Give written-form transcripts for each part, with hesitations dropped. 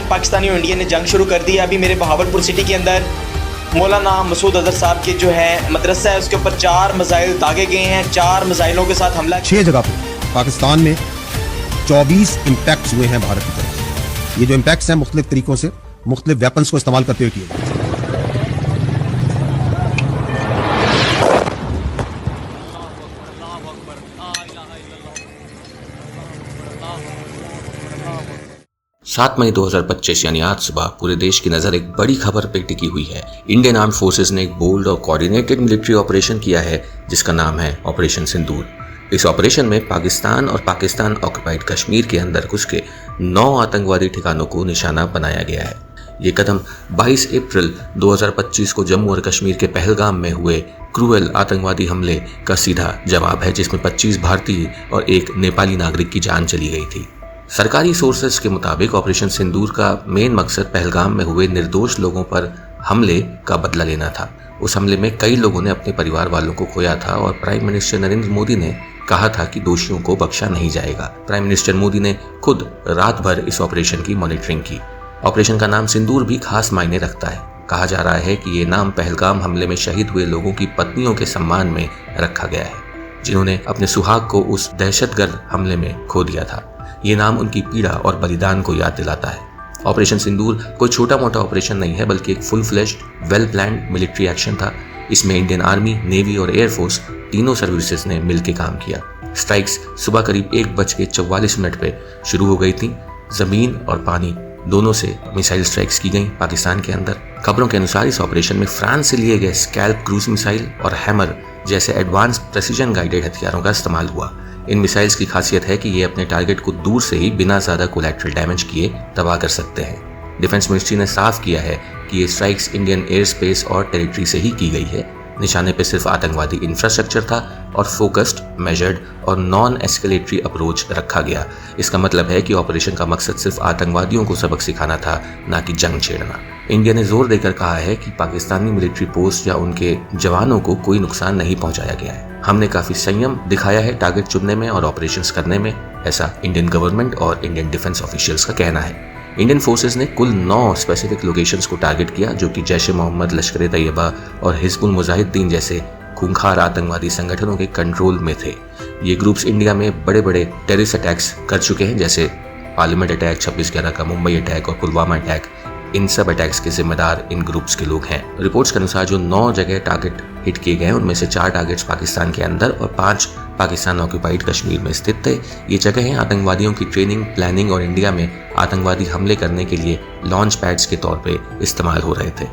पाकिस्तानी और इंडिया ने जंग शुरू कर दी है। अभी मेरे बहावलपुर सिटी के अंदर मौलाना मसूद अजहर साहब के जो है मदरसा है उसके ऊपर 4 मिसाइल दागे गए हैं। 4 मिसाइलों के साथ हमला 6 जगह पर पाकिस्तान में 24 इम्पैक्ट्स हुए हैं भारत की तरफ से। ये जो इम्पैक्ट्स हैं मुख्तलिफ तरीकों से मुख्तलिफ वेपन्स को इस्तेमाल करते हुए किए गए। सात मई 2025 यानी आज सुबह पूरे देश की नजर एक बड़ी खबर पे टिकी हुई है। इंडियन आर्म्ड फोर्सेस ने एक बोल्ड और कोऑर्डिनेटेड मिलिट्री ऑपरेशन किया है जिसका नाम है ऑपरेशन सिंदूर। इस ऑपरेशन में पाकिस्तान और पाकिस्तान ऑक्युपाइड कश्मीर के अंदर घुस के 9 आतंकवादी ठिकानों को निशाना बनाया गया है। ये कदम 22 अप्रैल 2025 को जम्मू और कश्मीर के पहलगाम में हुए क्रूएल आतंकवादी हमले का सीधा जवाब है, जिसमें 25 भारतीय और एक नेपाली नागरिक की जान चली गई थी। सरकारी सोर्सेस के मुताबिक ऑपरेशन सिंदूर का मेन मकसद पहलगाम में हुए निर्दोष लोगों पर हमले का बदला लेना था। उस हमले में कई लोगों ने अपने परिवार वालों को खोया था और प्राइम मिनिस्टर नरेंद्र मोदी ने कहा था कि दोषियों को बख्शा नहीं जाएगा। प्राइम मिनिस्टर मोदी ने खुद रात भर इस ऑपरेशन की मॉनिटरिंग की। ऑपरेशन का नाम सिंदूर भी खास मायने रखता है। कहा जा रहा है कि ये नाम पहलगाम हमले में शहीद हुए लोगों की पत्नियों के सम्मान में रखा गया है, जिन्होंने अपने सुहाग को उस दहशतगर्द हमले में खो दिया था। ये नाम उनकी पीड़ा और बलिदान को याद दिलाता है। ऑपरेशन सिंदूर कोई छोटा मोटा ऑपरेशन नहीं है, बल्कि एक full fleshed well planned military action था। इसमें इंडियन आर्मी, नेवी और एयरफोर्स तीनों सर्विसेज ने मिलकर काम किया। स्ट्राइक्स सुबह करीब 1:44 पे शुरू हो गई थी। जमीन और पानी दोनों से मिसाइल स्ट्राइक्स की गई पाकिस्तान के अंदर। खबरों के अनुसार इस ऑपरेशन में फ्रांस से लिए गए स्कैल्प क्रूज मिसाइल और हैमर जैसे एडवांस प्रेसिजन गाइडेड हथियारों का इस्तेमाल हुआ। इन मिसाइल्स की खासियत है कि ये अपने टारगेट को दूर से ही बिना ज्यादा कोलैटरल डैमेज किए तबाह कर सकते हैं। डिफेंस मिनिस्ट्री ने साफ किया है कि ये स्ट्राइक्स इंडियन एयर स्पेस और टेरिटरी से ही की गई है। निशाने पे सिर्फ आतंकवादी इंफ्रास्ट्रक्चर था और फोकस्ड, मेजर्ड और नॉन एस्केलेटरी अप्रोच रखा गया। इसका मतलब है कि ऑपरेशन का मकसद सिर्फ आतंकवादियों को सबक सिखाना था, ना कि जंग छेड़ना। इंडिया ने जोर देकर कहा है कि पाकिस्तानी मिलिट्री पोस्ट या उनके जवानों को कोई नुकसान नहीं पहुंचाया गया है। हमने काफी संयम दिखाया है टारगेट चुनने में और ऑपरेशंस करने में, ऐसा इंडियन गवर्नमेंट और इंडियन डिफेंस ऑफिशियल्स का कहना है। इंडियन फोर्सेस ने कुल 9 स्पेसिफिक लोकेशंस को टारगेट किया, जो कि जैश ए मोहम्मद, लश्कर ए तैयबा और हिजबुल मुजाहिदीन जैसे खूंखार आतंकवादी संगठनों के कंट्रोल में थे। ये ग्रुप्स इंडिया में बड़े बड़े टेररिस्ट अटैक्स कर चुके हैं, जैसे पार्लियामेंट अटैक, 26/11 का मुंबई अटैक और पुलवामा अटैक। इन सब अटैक्स के जिम्मेदार इन ग्रुप्स के लोग हैं। रिपोर्ट्स के अनुसार जो 9 जगह टारगेट हिट किए गए हैं उनमें से 4 टारगेट्स पाकिस्तान के अंदर और 5 पाकिस्तान ऑक्युपाइड कश्मीर में स्थित थे। ये जगहें आतंकवादियों की ट्रेनिंग, प्लानिंग और इंडिया में आतंकवादी हमले करने के लिए लॉन्च पैड्स के तौर पर इस्तेमाल हो रहे थे।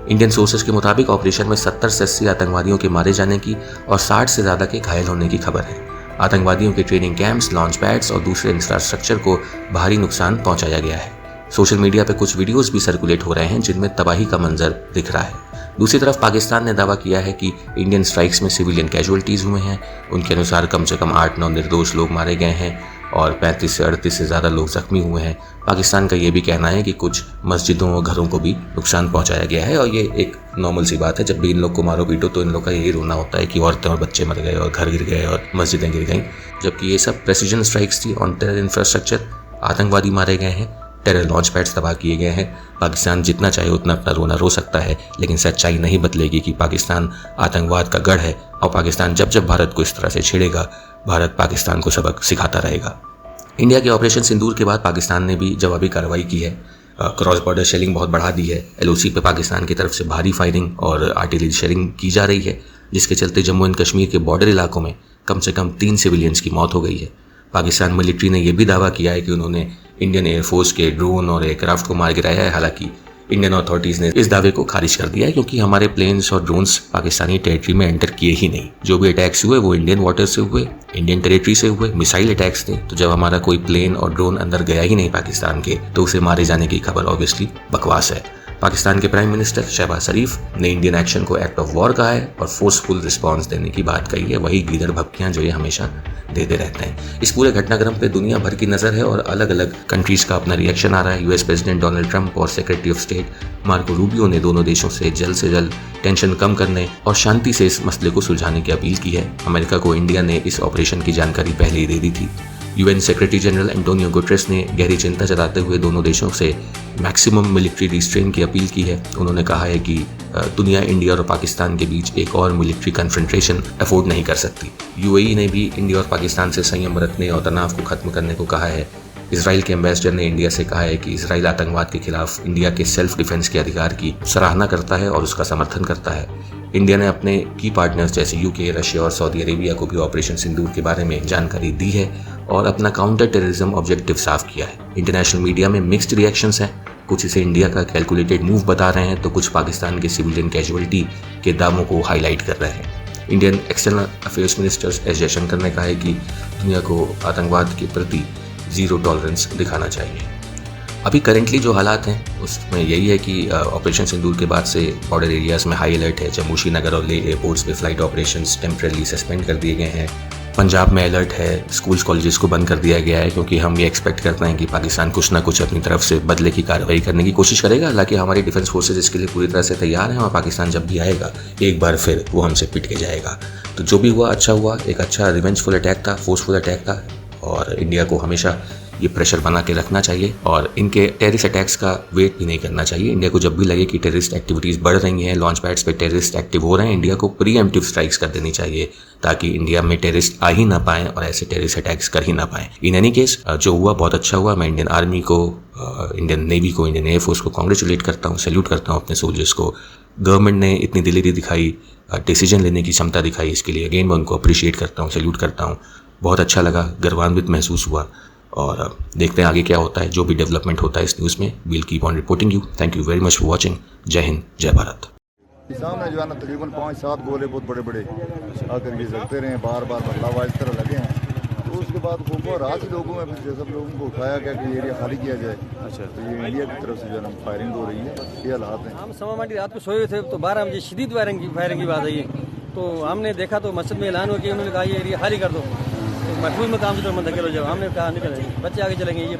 इंडियन सोर्सेज के मुताबिक ऑपरेशन में 70 से 80 आतंकवादियों के मारे जाने की और 60 से ज्यादा के घायल होने की खबर है। आतंकवादियों के ट्रेनिंग कैंप्स, लॉन्च पैड्स और दूसरे इंफ्रास्ट्रक्चर को भारी नुकसान पहुंचाया गया है। सोशल मीडिया पे कुछ वीडियोस भी सर्कुलेट हो रहे हैं जिनमें तबाही का मंजर दिख रहा है। दूसरी तरफ पाकिस्तान ने दावा किया है कि इंडियन स्ट्राइक्स में सिविलियन कैजुअल्टीज हुए हैं। उनके अनुसार कम से कम 8-9 निर्दोष लोग मारे गए हैं और 35 से 38 से ज़्यादा लोग जख्मी हुए हैं। पाकिस्तान का ये भी कहना है कि कुछ मस्जिदों और घरों को भी नुकसान पहुंचाया गया है और ये एक नॉर्मल सी बात है। जब भी इन लोग को मारो पीटो तो इन लोग का यही रोना होता है कि औरतें और बच्चे मर गए और घर गिर गए और मस्जिदें गिर गई, जबकि ये सब प्रेसिजन स्ट्राइक्स थी ऑन टेरर इंफ्रास्ट्रक्चर। आतंकवादी मारे गए हैं, टेरर लॉन्च पैड्स तबाह किए गए हैं। पाकिस्तान जितना चाहे उतना अपना रोना रो सकता है, लेकिन सच्चाई नहीं बदलेगी कि पाकिस्तान आतंकवाद का गढ़ है और पाकिस्तान जब जब भारत को इस तरह से छेड़ेगा, भारत पाकिस्तान को सबक सिखाता रहेगा। इंडिया के ऑपरेशन सिंदूर के बाद पाकिस्तान ने भी जवाबी कार्रवाई की है। क्रॉस बॉर्डर शेलिंग बहुत बढ़ा दी है। LOC पे पाकिस्तान की तरफ से भारी फायरिंग और आर्टिलरी शेलिंग की जा रही है, जिसके चलते जम्मू एंड कश्मीर के बॉर्डर इलाकों में कम से कम 3 सिविलियंस की मौत हो गई है। पाकिस्तान मिलिट्री ने यह भी दावा किया है कि उन्होंने इंडियन एयरफोर्स के ड्रोन और एयरक्राफ्ट को मार गिराया है। हालांकि इंडियन अथॉरिटीज़ ने इस दावे को खारिज कर दिया है, क्योंकि हमारे प्लेन्स और ड्रोन्स पाकिस्तानी टेरिटरी में एंटर किए ही नहीं। जो भी अटैक्स हुए वो इंडियन वाटर से हुए, इंडियन टेरिटरी से हुए, मिसाइल अटैक्स थे। तो जब हमारा कोई प्लेन और ड्रोन अंदर गया ही नहीं पाकिस्तान के, तो उसे मारे जाने की खबर ऑब्वियसली बकवास है। पाकिस्तान के प्राइम मिनिस्टर शहबाज शरीफ ने इंडियन एक्शन को एक्ट ऑफ वॉर कहा है और फोर्सफुल रिस्पांस देने की बात कही है। वही गीदड़ भपकियां जो ये हमेशा देते रहते हैं। इस पूरे घटनाक्रम पे दुनिया भर की नजर है और अलग अलग कंट्रीज का अपना रिएक्शन आ रहा है। यूएस प्रेसिडेंट डोनाल्ड ट्रंप और secretary of state Marco Rubio ने दोनों देशों से जल्द टेंशन कम करने और शांति से इस मसले को सुलझाने की अपील की है। अमेरिका को इंडिया ने इस ऑपरेशन की जानकारी पहले ही दे दी थी। UN secretary general Antonio Guterres ने गहरी चिंता जताते हुए दोनों देशों से मैक्सिमम मिलिट्री रिस्ट्रेन की अपील की है। उन्होंने कहा है कि दुनिया इंडिया और पाकिस्तान के बीच एक और मिलिट्री कन्फ्रंटेशन अफोर्ड नहीं कर सकती। यूएई ने भी इंडिया और पाकिस्तान से संयम बरतने और तनाव को खत्म करने को कहा है। इसराइल के एम्बेसडर ने इंडिया से कहा है कि इसराइल आतंकवाद के खिलाफ इंडिया के सेल्फ डिफेंस के अधिकार की सराहना करता है और उसका समर्थन करता है। इंडिया ने अपने की पार्टनर्स जैसे यूके, रशिया और सऊदी अरेबिया को भी ऑपरेशन सिंदूर के बारे में जानकारी दी है और अपना काउंटर टेररिज्म ऑब्जेक्टिव साफ किया है। इंटरनेशनल मीडिया में मिक्स्ड रिएक्शंस हैं, कुछ इसे इंडिया का कैलकुलेटेड मूव बता रहे हैं तो कुछ पाकिस्तान के सिविलियन कैजुअलिटी के दावों को हाईलाइट कर रहे हैं। Indian external affairs minister S Jaishankar ने कहा है कि दुनिया को आतंकवाद के प्रति जीरो टॉलरेंस दिखाना चाहिए। अभी करेंटली जो हालात हैं उसमें यही है कि ऑपरेशन सिंदूर के बाद से बॉर्डर एरियाज़ में हाई अलर्ट है। जम्मू श्रीनगर और लेह एयरपोर्ट्स पे फ्लाइट ऑपरेशंस टेम्परेली सस्पेंड कर दिए गए हैं। पंजाब में अलर्ट है, स्कूल्स कॉलेजेस को बंद कर दिया गया है क्योंकि हम ये एक्सपेक्ट करते हैं कि पाकिस्तान कुछ ना कुछ अपनी तरफ से बदले की कार्रवाई करने की कोशिश करेगा। हालांकि हमारी डिफेंस फोर्सेज इसके लिए पूरी तरह से तैयार हैं और पाकिस्तान जब भी आएगा एक बार फिर वो हमसे पिट के जाएगा। तो जो भी हुआ अच्छा हुआ, एक अच्छा रिवेंजफुल अटैक था, फोर्सफुल अटैक था और इंडिया को हमेशा ये प्रेशर बना के रखना चाहिए और इनके टेररिस्ट अटैक्स का वेट भी नहीं करना चाहिए। इंडिया को जब भी लगे कि टेररिस्ट एक्टिविटीज़ बढ़ रही हैं, लॉन्च पैड्स पे टेररिस्ट एक्टिव हो रहे हैं, इंडिया को प्रीएम्प्टिव स्ट्राइक्स कर देनी चाहिए ताकि इंडिया में टेररिस्ट आ ही ना पाएं और ऐसे टेररिस्ट अटैक्स कर ही ना पाएं। इन एनी केस जो हुआ बहुत अच्छा हुआ। मैं इंडियन आर्मी को, इंडियन नेवी को, इंडियन एयरफोर्स को कॉन्ग्रेचुलेट करता हूँ, सैल्यूट करता हूँ अपने सोल्जर्स को। गवर्नमेंट ने इतनी दिलेरी दिखाई, डिसीजन लेने की क्षमता दिखाई, इसके लिए अगेन मैं उनको अप्रिशिएट करता हूँ, सैल्यूट करता हूँ। बहुत अच्छा लगा, गर्वान्वित महसूस हुआ और देखते हैं आगे क्या होता है। जो भी डेवलपमेंट होता है इस न्यूज़ में, we'll keep on reporting you. Thank you very much for watching. जय हिंद, जय भारत। सामने जो है ना तकरीबन 5-7 गोले बहुत बड़े बड़े आकर ये लगते रहे, बार बार बदलाव इस तरह लगे हैं। तो उसके बाद वो रात ही लोगों में फिर सब लोगों को उठाया गया कि एरिया खाली किया जाए। अच्छा, तो ये इंडिया की तरफ से जो है फायरिंग हो रही है, ये हालात हैं। हम समामाटी रात को सोए थे तो 12 बजे शदीद फायरिंग की बात आई। तो हमने देखा तो मस्जिद में ऐलान हो गया, उन्होंने कहा ये एरिया खाली कर दो। महफूज मकाम की तरफ धकेलो जाओ। हमने कहा निकल, बच्चे आगे चलेंगे। ये